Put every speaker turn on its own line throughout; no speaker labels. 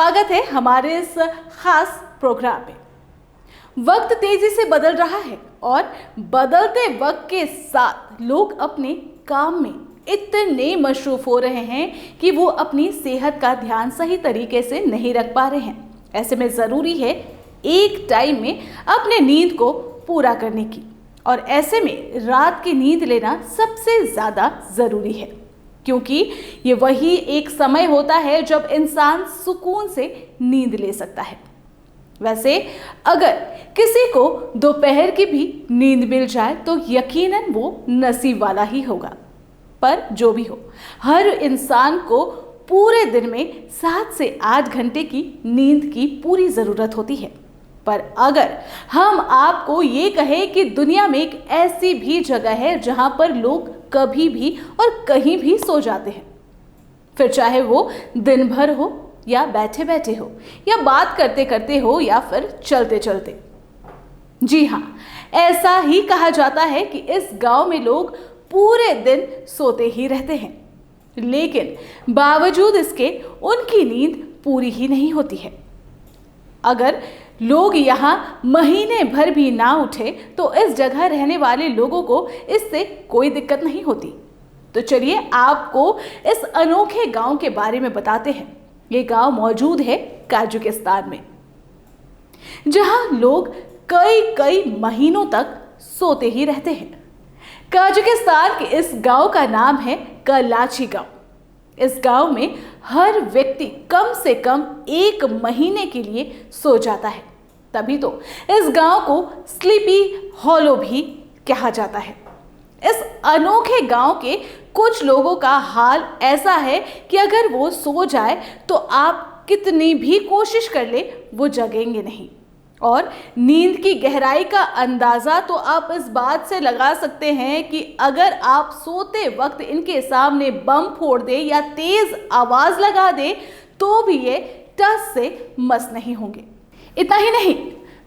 स्वागत है हमारे इस खास प्रोग्राम में। वक्त तेजी से बदल रहा है और बदलते वक्त के साथ लोग अपने काम में इतने मशरूफ हो रहे हैं कि वो अपनी सेहत का ध्यान सही तरीके से नहीं रख पा रहे हैं। ऐसे में ज़रूरी है एक टाइम में अपने नींद को पूरा करने की, और ऐसे में रात की नींद लेना सबसे ज़्यादा ज़रूरी है, क्योंकि ये वही एक समय होता है जब इंसान सुकून से नींद ले सकता है। वैसे अगर किसी को दोपहर की भी नींद मिल जाए तो यकीनन वो नसीब वाला ही होगा। पर जो भी हो, हर इंसान को पूरे दिन में 7 से 8 घंटे की नींद की पूरी ज़रूरत होती है। पर अगर हम आपको ये कहें कि दुनिया में एक ऐसी भी जगह है जहां पर लोग कभी भी और कहीं भी सो जाते हैं, फिर चाहे वो दिन भर हो या बैठे बैठे हो या बात करते करते हो या फिर चलते चलते। जी हाँ, ऐसा ही कहा जाता है कि इस गांव में लोग पूरे दिन सोते ही रहते हैं, लेकिन बावजूद इसके उनकी नींद पूरी ही नहीं होती है। अगर लोग यहाँ महीने भर भी ना उठे तो इस जगह रहने वाले लोगों को इससे कोई दिक्कत नहीं होती। तो चलिए आपको इस अनोखे गांव के बारे में बताते हैं। ये गांव मौजूद है काजुकिस्तान में, जहां लोग कई महीनों तक सोते ही रहते हैं। काजुकिस्तान के इस गांव का नाम है कलाची गांव। इस गांव में हर व्यक्ति कम से कम 1 महीने के लिए सो जाता है, तभी तो इस गांव को स्लीपी हॉलो भी कहा जाता है। इस अनोखे गांव के कुछ लोगों का हाल ऐसा है कि अगर वो सो जाए तो आप कितनी भी कोशिश कर ले वो जगेंगे नहीं। और नींद की गहराई का अंदाज़ा तो आप इस बात से लगा सकते हैं कि अगर आप सोते वक्त इनके सामने बम फोड़ दे या तेज़ आवाज़ लगा दे तो भी ये टस से मस नहीं होंगे। इतना ही नहीं,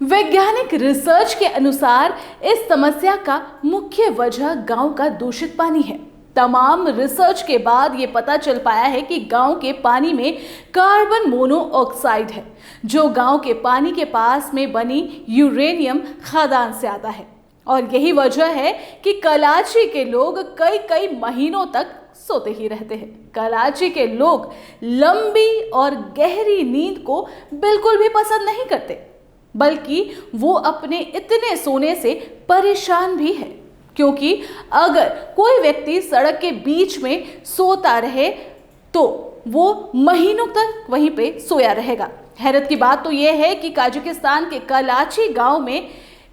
वैज्ञानिक रिसर्च के अनुसार इस समस्या का मुख्य वजह गांव का दूषित पानी है। तमाम रिसर्च के बाद ये पता चल पाया है कि गांव के पानी में कार्बन मोनोऑक्साइड है, जो गांव के पानी के पास में बनी यूरेनियम खदान से आता है। और यही वजह है कि कलाची के लोग कई महीनों तक सोते ही रहते हैं। कलाची के लोग लंबी और गहरी नींद को बिल्कुल भी पसंद नहीं करते, बल्कि वो अपने इतने सोने से परेशान भी है, क्योंकि अगर कोई व्यक्ति सड़क के बीच में सोता रहे तो वो महीनों तक वहीं पे सोया रहेगा। हैरत की बात तो यह है कि काजुकिस्तान के कलाची गांव में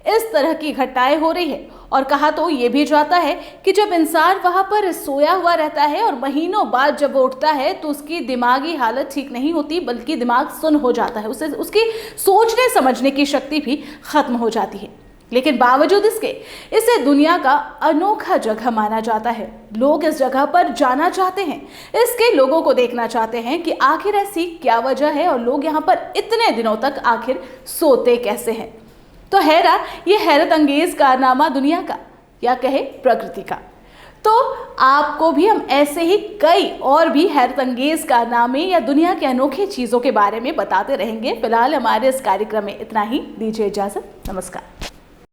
इस तरह की घटनाएं हो रही है, और कहा तो ये भी जाता है कि जब इंसान वहाँ पर सोया हुआ रहता है और महीनों बाद जब वो उठता है तो उसकी दिमागी हालत ठीक नहीं होती, बल्कि दिमाग सुन्न हो जाता है, उसकी सोचने समझने की शक्ति भी खत्म हो जाती है। लेकिन बावजूद इसके इसे दुनिया का अनोखा जगह माना जाता है। लोग इस जगह पर जाना चाहते हैं, इसके लोगों को देखना चाहते हैं कि आखिर ऐसी क्या वजह है और लोग यहाँ पर इतने दिनों तक आखिर सोते कैसे हैं। तो है ये हैरत अंगेज कारनामा दुनिया का, या कहे प्रकृति का। तो आपको भी हम ऐसे ही कई और भी हैरत अंगेज कारनामे या दुनिया के अनोखे चीज़ों के बारे में बताते रहेंगे। फिलहाल हमारे इस कार्यक्रम में इतना ही। दीजिए इजाज़त। नमस्कार।